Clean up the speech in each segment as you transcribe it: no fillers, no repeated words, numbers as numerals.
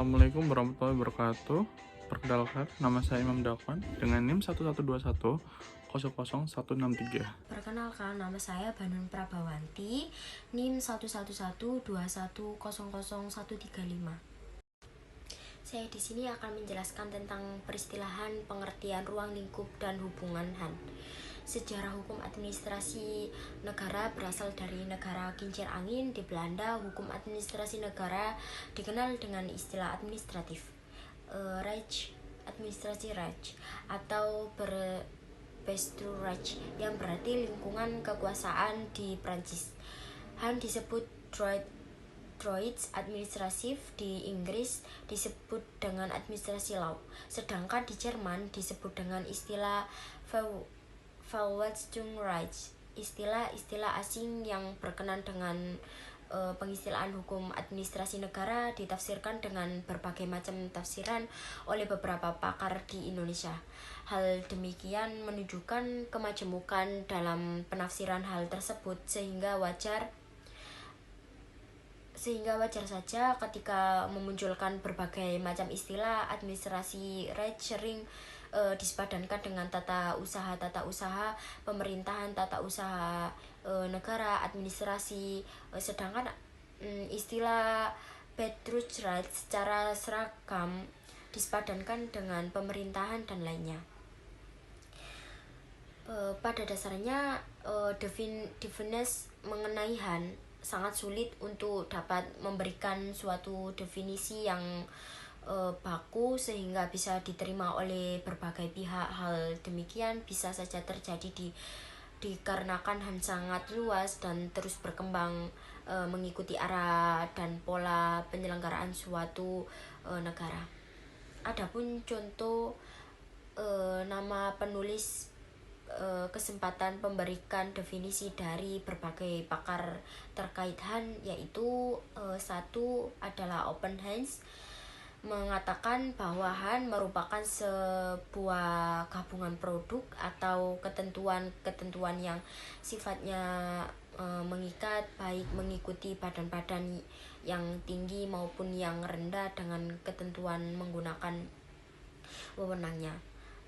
Assalamualaikum warahmatullahi wabarakatuh. Perkenalkan, nama saya Imam Dakwan dengan NIM 1121 Perkenalkan, nama saya Banun Prabawanti, NIM 11121100135. Saya di sini akan menjelaskan tentang peristilahan, pengertian ruang lingkup dan hubungan Han. Sejarah hukum administrasi negara berasal dari negara kincir angin di Belanda. Hukum administrasi negara dikenal dengan istilah administratif, Reich, administrasi Reich, atau Bestuurrecht, yang berarti lingkungan kekuasaan di Prancis. Han disebut droit administratif, di Inggris disebut dengan administrasi law, sedangkan di Jerman disebut dengan istilah Verwaltungsrecht. Istilah-istilah asing yang berkenan dengan pengistilahan hukum administrasi negara ditafsirkan dengan berbagai macam tafsiran oleh beberapa pakar di Indonesia. Hal demikian menunjukkan kemajemukan dalam penafsiran hal tersebut, sehingga wajar saja ketika memunculkan berbagai macam istilah. Administrasi Reich sering disepadankan dengan tata usaha pemerintahan, tata usaha negara, administrasi, sedangkan istilah Bestuurrecht secara seragam disepadankan dengan pemerintahan dan lainnya. Pada dasarnya, definisi mengenai Han sangat sulit untuk dapat memberikan suatu definisi yang baku sehingga bisa diterima oleh berbagai pihak. Hal demikian bisa saja terjadi dikarenakan Han sangat luas dan terus berkembang mengikuti arah dan pola penyelenggaraan suatu negara. Adapun contoh nama penulis kesempatan memberikan definisi dari berbagai pakar terkait Han, yaitu satu adalah Open Hans, mengatakan bahwa Han merupakan sebuah gabungan produk atau ketentuan-ketentuan yang sifatnya mengikat, baik mengikuti badan-badan yang tinggi maupun yang rendah dengan ketentuan menggunakan wewenangnya.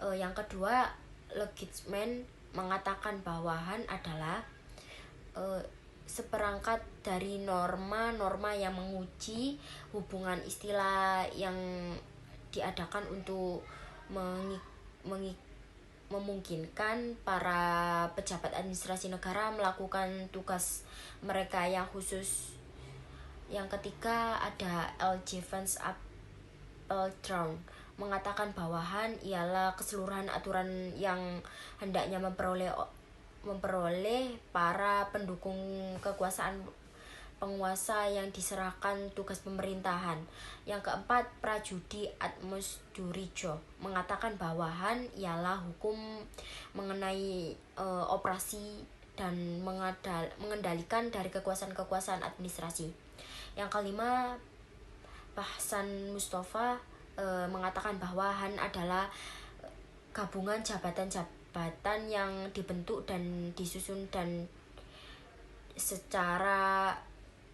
Yang kedua, Legitzman mengatakan bahwa Han adalah seperangkat dari norma-norma yang menguji hubungan istilah yang diadakan untuk memungkinkan para pejabat administrasi negara melakukan tugas mereka yang khusus. Yang ketiga ada L. Jevons Applebaum mengatakan bahwa Han ialah keseluruhan aturan yang hendaknya memperoleh para pendukung kekuasaan penguasa yang diserahkan tugas pemerintahan. Yang keempat, Prajudi Atmosdurijo mengatakan bahwa Han ialah hukum mengenai operasi dan mengendalikan dari kekuasaan-kekuasaan administrasi. Yang kelima, Bahsan Mustafa mengatakan bahwa Han adalah gabungan jabatan-jabatan yang dibentuk dan disusun dan secara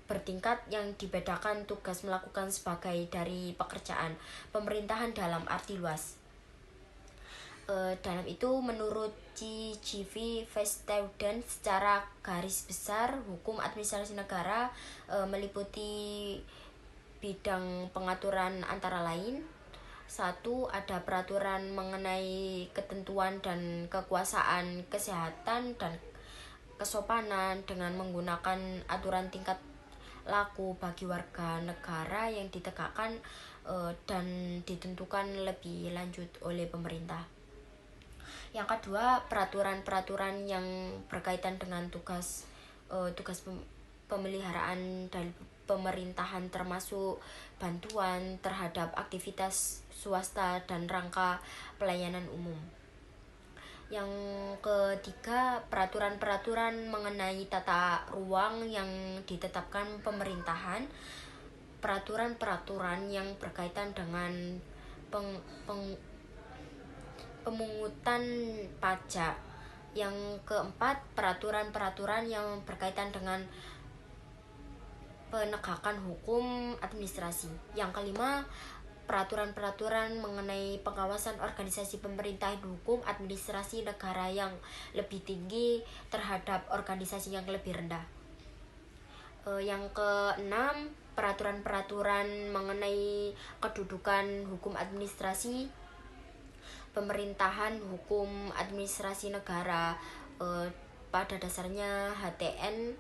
bertingkat yang dibedakan tugas melakukan sebagai dari pekerjaan pemerintahan dalam arti luas. Dalam itu, menurut G.G.V. Verstuyden, secara garis besar hukum administrasi negara meliputi bidang pengaturan antara lain: satu, ada peraturan mengenai ketentuan dan kekuasaan, kesehatan dan kesopanan dengan menggunakan aturan tingkat laku bagi warga negara yang ditegakkan dan ditentukan lebih lanjut oleh pemerintah. Yang kedua, peraturan-peraturan yang berkaitan dengan tugas pemeliharaan dan pemerintahan, termasuk bantuan terhadap aktivitas swasta dan rangka pelayanan umum. Yang ketiga, peraturan-peraturan mengenai tata ruang yang ditetapkan pemerintahan, peraturan-peraturan yang berkaitan dengan pemungutan pajak. Yang keempat, peraturan-peraturan yang berkaitan dengan penegakan hukum administrasi. Yang kelima, peraturan-peraturan mengenai pengawasan organisasi pemerintahan hukum administrasi negara yang lebih tinggi terhadap organisasi yang lebih rendah. Yang keenam, peraturan-peraturan mengenai kedudukan hukum administrasi pemerintahan hukum administrasi negara. Pada dasarnya HTN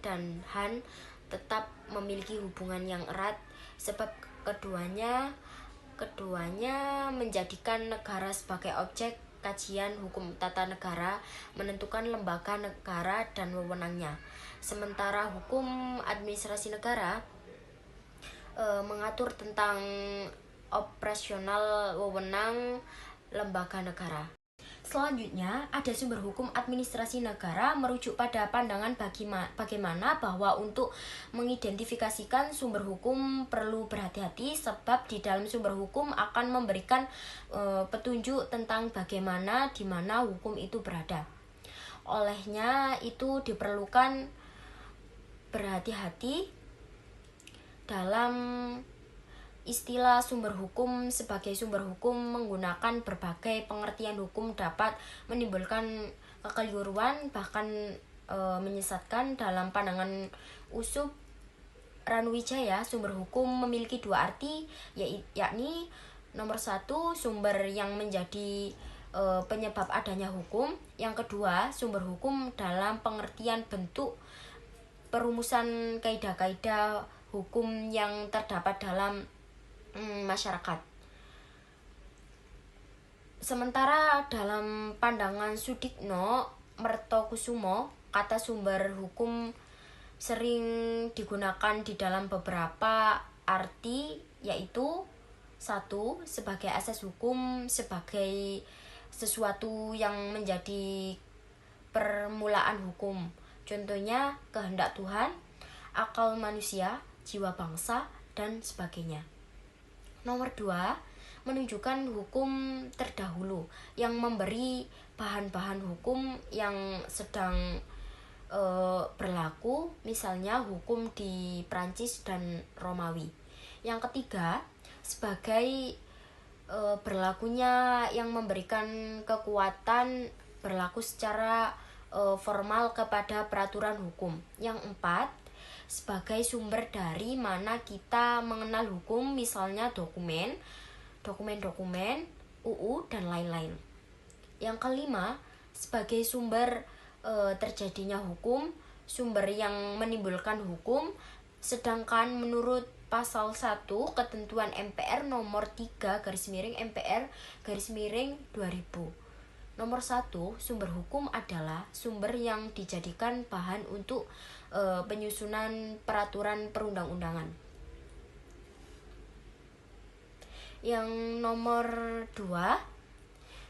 dan HAN tetap memiliki hubungan yang erat sebab keduanya menjadikan negara sebagai objek kajian hukum tata negara, menentukan lembaga negara dan wewenangnya. Sementara hukum administrasi negara mengatur tentang operasional wewenang lembaga negara. Selanjutnya, ada sumber hukum administrasi negara merujuk pada pandangan bagaimana bahwa untuk mengidentifikasikan sumber hukum perlu berhati-hati sebab di dalam sumber hukum akan memberikan petunjuk tentang bagaimana di mana hukum itu berada. Olehnya itu diperlukan berhati-hati dalam istilah sumber hukum. Sebagai sumber hukum menggunakan berbagai pengertian hukum dapat menimbulkan kekeliruan bahkan menyesatkan. Dalam pandangan Usop Ranuwijaya, sumber hukum memiliki dua arti, yakni nomor satu, sumber yang menjadi penyebab adanya hukum. Yang kedua, sumber hukum dalam pengertian bentuk perumusan kaidah-kaidah hukum yang terdapat dalam masyarakat. Sementara dalam pandangan Sudikno Mertokusumo, kata sumber hukum sering digunakan di dalam beberapa arti, yaitu satu, sebagai asas hukum, sebagai sesuatu yang menjadi permulaan hukum. Contohnya kehendak Tuhan, akal manusia, jiwa bangsa, dan sebagainya. Nomor 2, menunjukkan hukum terdahulu yang memberi bahan-bahan hukum yang sedang berlaku, misalnya hukum di Prancis dan Romawi. Yang ketiga, sebagai berlakunya yang memberikan kekuatan berlaku secara formal kepada peraturan hukum. Yang empat, sebagai sumber dari mana kita mengenal hukum, misalnya dokumen, UU, dan lain-lain. Yang kelima, sebagai sumber terjadinya hukum, sumber yang menimbulkan hukum, sedangkan menurut pasal 1 ketentuan MPR nomor 3/MPR/2000. Nomor 1, sumber hukum adalah sumber yang dijadikan bahan untuk penyusunan peraturan perundang-undangan. Yang nomor 2,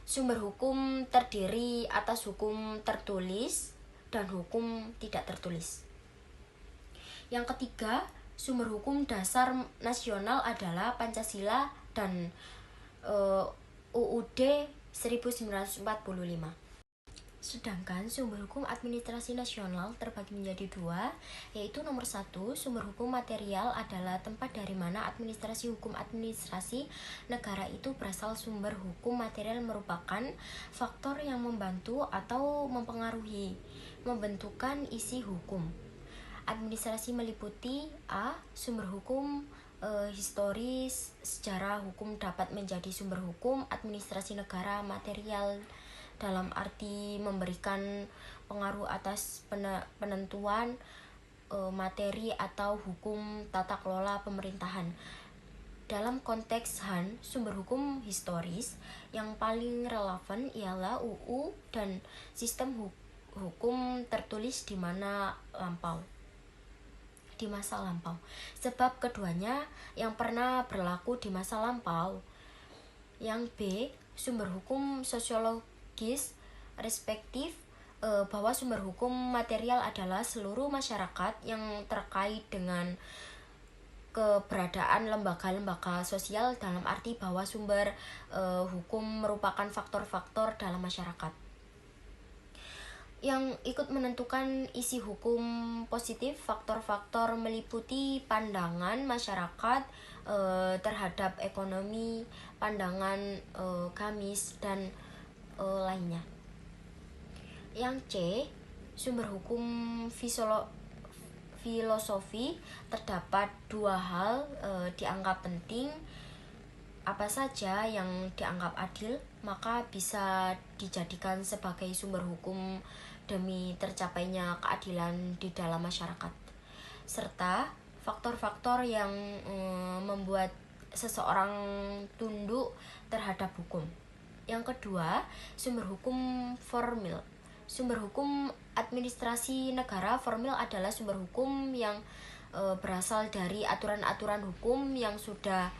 sumber hukum terdiri atas hukum tertulis dan hukum tidak tertulis. Yang ketiga, sumber hukum dasar nasional adalah Pancasila dan UUD 1945. Sedangkan sumber hukum administrasi nasional terbagi menjadi dua, yaitu nomor 1, sumber hukum material adalah tempat dari mana administrasi hukum administrasi negara itu berasal. Sumber hukum material merupakan faktor yang membantu atau mempengaruhi membentukan isi hukum. Administrasi meliputi A. Sumber hukum historis, sejarah hukum dapat menjadi sumber hukum administrasi negara. Material dalam arti memberikan pengaruh atas penentuan materi atau hukum tata kelola pemerintahan. Dalam konteks HAN, sumber hukum historis yang paling relevan ialah UU dan sistem hukum tertulis di masa lampau, sebab keduanya yang pernah berlaku di masa lampau. Yang B, sumber hukum sosiologis respektif, bahwa sumber hukum material adalah seluruh masyarakat yang terkait dengan keberadaan lembaga-lembaga sosial, dalam arti bahwa sumber hukum merupakan faktor-faktor dalam masyarakat. Yang ikut menentukan isi hukum positif, faktor-faktor meliputi pandangan masyarakat terhadap ekonomi, pandangan gamis, dan lainnya. Yang C, sumber hukum filosofi, terdapat dua hal dianggap penting. Apa saja yang dianggap adil, maka bisa dijadikan sebagai sumber hukum demi tercapainya keadilan di dalam masyarakat. Serta faktor-faktor yang membuat seseorang tunduk terhadap hukum. Yang kedua, sumber hukum formil. Sumber hukum administrasi negara formil adalah sumber hukum yang berasal dari aturan-aturan hukum yang sudah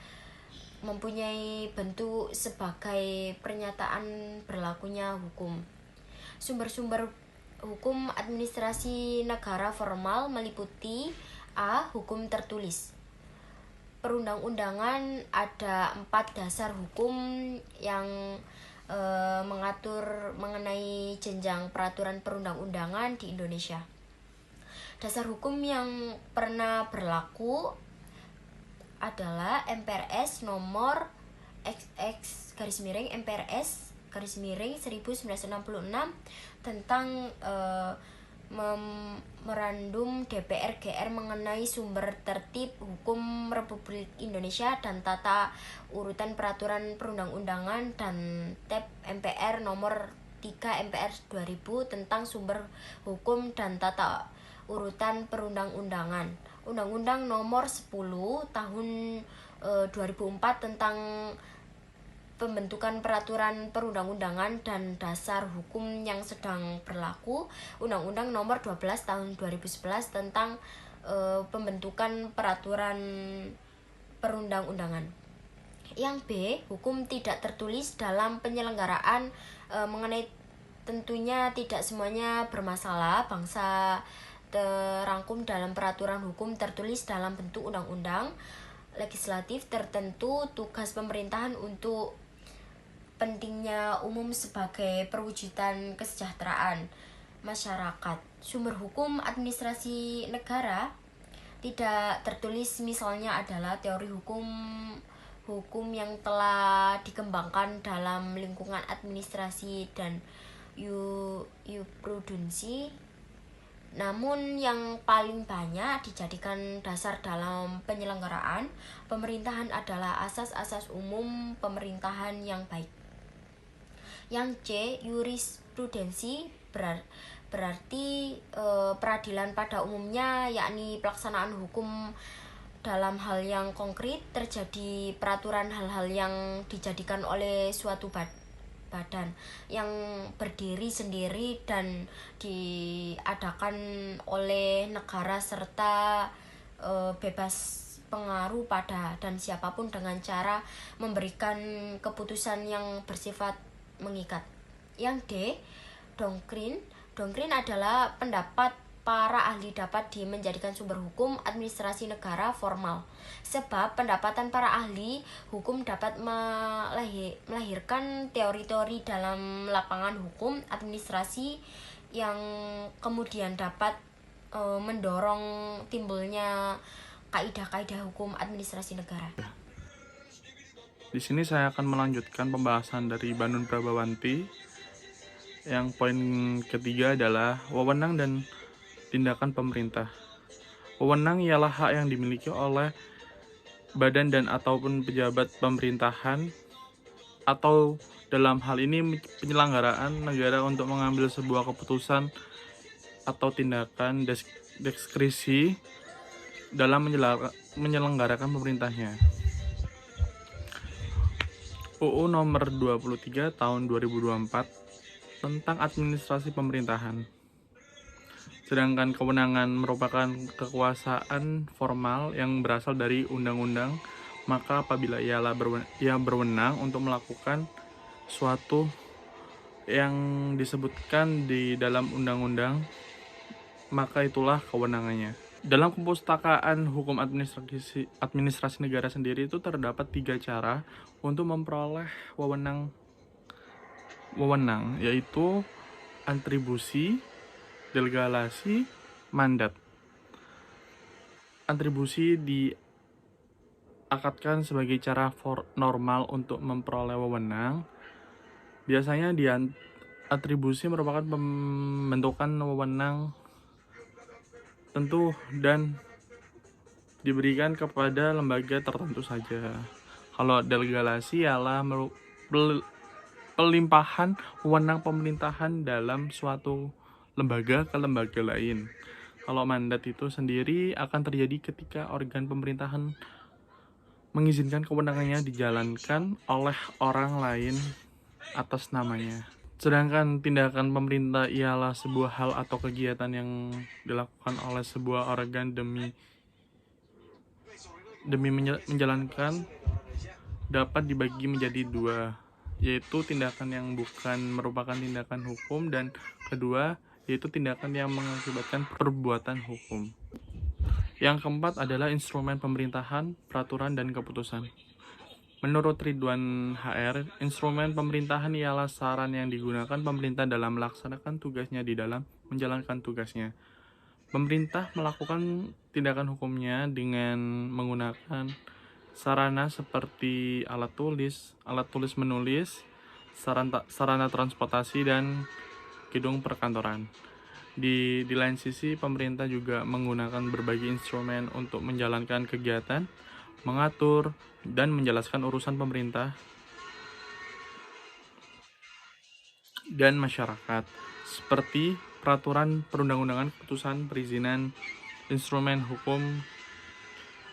mempunyai bentuk sebagai pernyataan berlakunya hukum. Sumber-sumber hukum administrasi negara formal meliputi A. Hukum tertulis. Perundang-undangan ada 4 dasar hukum yang mengatur mengenai jenjang peraturan perundang-undangan di Indonesia. Dasar hukum yang pernah berlaku adalah MPRS nomor XX/MPRS 1966 tentang memorandum DPR GR mengenai sumber tertib hukum Republik Indonesia dan tata urutan peraturan perundang-undangan, dan TEP MPR nomor 3 MPR 2000 tentang sumber hukum dan tata urutan perundang-undangan. Undang-Undang nomor 10 tahun 2004 tentang pembentukan peraturan perundang-undangan dan dasar hukum yang sedang berlaku. Undang-Undang nomor 12 tahun 2011 tentang pembentukan peraturan perundang-undangan. Yang B, hukum tidak tertulis dalam penyelenggaraan mengenai tentunya tidak semuanya bermasalah bangsa terangkum dalam peraturan hukum tertulis dalam bentuk undang-undang legislatif tertentu. Tugas pemerintahan untuk pentingnya umum sebagai perwujudan kesejahteraan masyarakat. Sumber hukum administrasi negara tidak tertulis misalnya adalah teori hukum yang telah dikembangkan dalam lingkungan administrasi dan jurisprudensi, namun yang paling banyak dijadikan dasar dalam penyelenggaraan pemerintahan adalah asas-asas umum pemerintahan yang baik. Yang C, jurisprudensi berarti peradilan pada umumnya, yakni pelaksanaan hukum dalam hal yang konkret terjadi peraturan hal-hal yang dijadikan oleh suatu badan yang berdiri sendiri dan diadakan oleh negara serta bebas pengaruh pada dan siapapun dengan cara memberikan keputusan yang bersifat mengikat. Yang D, doktrin adalah pendapat para ahli dapat menjadikan sumber hukum administrasi negara formal, sebab pendapatan para ahli hukum dapat melahirkan teori-teori dalam lapangan hukum administrasi yang kemudian dapat mendorong timbulnya kaidah-kaidah hukum administrasi negara. Di sini saya akan melanjutkan pembahasan dari Banun Prabawanti. Yang poin ketiga adalah wewenang dan tindakan pemerintah. Wewenang ialah hak yang dimiliki oleh badan dan ataupun pejabat pemerintahan atau dalam hal ini penyelenggaraan negara untuk mengambil sebuah keputusan atau tindakan diskresi dalam menyelenggarakan pemerintahnya. UU nomor 23 tahun 2024 tentang administrasi pemerintahan. Sedangkan kewenangan merupakan kekuasaan formal yang berasal dari undang-undang, maka apabila ia berwenang untuk melakukan suatu yang disebutkan di dalam undang-undang, maka itulah kewenangannya. Dalam Perpustakaan Hukum Administrasi Negara sendiri itu terdapat 3 cara untuk memperoleh wewenang, yaitu atribusi, Delegasi, mandat. Atribusi diakatkan sebagai cara normal untuk memperoleh wewenang. Biasanya atribusi merupakan pembentukan wewenang tentu dan diberikan kepada lembaga tertentu saja. Kalau delegasi ialah pelimpahan wewenang pemerintahan dalam suatu lembaga ke lembaga lain. Kalau mandat itu sendiri akan terjadi ketika organ pemerintahan mengizinkan kewenangannya dijalankan oleh orang lain atas namanya. Sedangkan tindakan pemerintah ialah sebuah hal atau kegiatan yang dilakukan oleh sebuah organ demi menjalankan dapat dibagi menjadi dua, yaitu tindakan yang bukan merupakan tindakan hukum, dan kedua yaitu tindakan yang mengakibatkan perbuatan hukum. Yang keempat adalah instrumen pemerintahan, peraturan, dan keputusan. Menurut Ridwan HR, instrumen pemerintahan ialah saran yang digunakan pemerintah dalam melaksanakan tugasnya di dalam menjalankan tugasnya. Pemerintah melakukan tindakan hukumnya dengan menggunakan sarana seperti alat tulis menulis, sarana transportasi, dan gedung perkantoran. Di lain sisi, pemerintah juga menggunakan berbagai instrumen untuk menjalankan kegiatan, mengatur, dan menjelaskan urusan pemerintah dan masyarakat, seperti peraturan perundang-undangan, keputusan perizinan, instrumen hukum,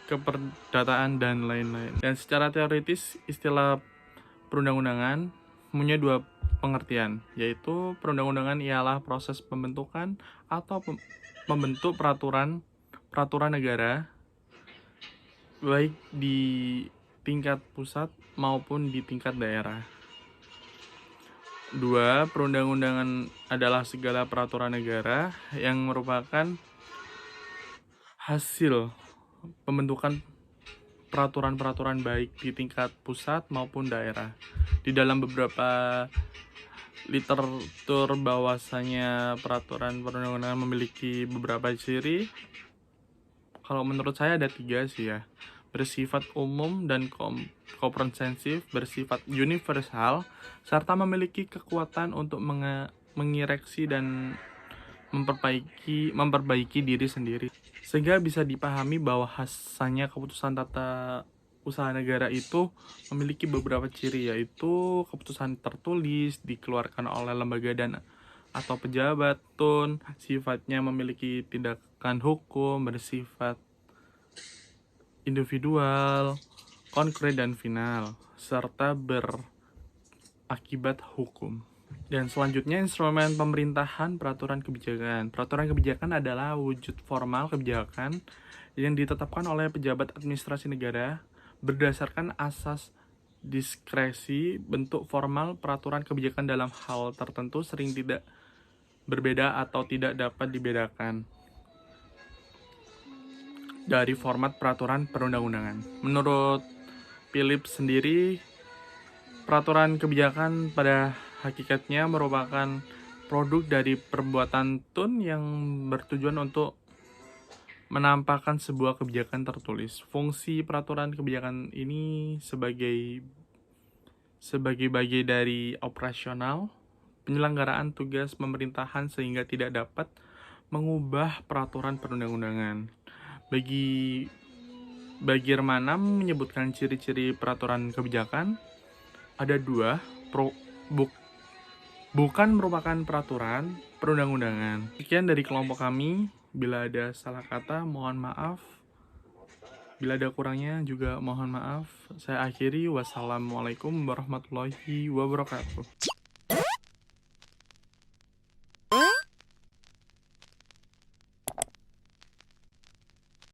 keperdataan, dan lain-lain. Dan secara teoritis, istilah perundang-undangan punya dua pengertian, yaitu perundang-undangan ialah proses pembentukan atau membentuk peraturan negara, baik di tingkat pusat maupun di tingkat daerah. 2. Perundang-undangan adalah segala peraturan negara yang merupakan hasil pembentukan peraturan-peraturan baik di tingkat pusat maupun daerah. Di dalam beberapa literatur bahwasanya peraturan perundang-undangan memiliki beberapa ciri. Kalau menurut saya ada 3 sih ya. Bersifat umum dan komprehensif, bersifat universal, serta memiliki kekuatan untuk mengireksi dan memperbaiki diri sendiri, sehingga bisa dipahami bahwa bahwasanya keputusan tata usaha negara itu memiliki beberapa ciri, yaitu keputusan tertulis dikeluarkan oleh lembaga dan atau pejabat, sifatnya memiliki tindakan hukum, bersifat individual, konkret, dan final, serta berakibat hukum. Dan selanjutnya, instrumen pemerintahan, peraturan kebijakan. Peraturan kebijakan adalah wujud formal kebijakan yang ditetapkan oleh pejabat administrasi negara berdasarkan asas diskresi. Bentuk formal peraturan kebijakan dalam hal tertentu sering tidak berbeda atau tidak dapat dibedakan dari format peraturan perundang-undangan. Menurut Phillips sendiri, peraturan kebijakan pada hakikatnya merupakan produk dari perbuatan tun yang bertujuan untuk menampakkan sebuah kebijakan tertulis. Fungsi peraturan kebijakan ini sebagai bagian dari operasional penyelenggaraan tugas pemerintahan sehingga tidak dapat mengubah peraturan perundang-undangan. Bagi Manam menyebutkan ciri-ciri peraturan kebijakan ada 2, bukan merupakan peraturan perundang-undangan. Sekian dari kelompok kami. Bila ada salah kata, mohon maaf. Bila ada kurangnya juga mohon maaf. Saya akhiri. Wassalamualaikum warahmatullahi wabarakatuh.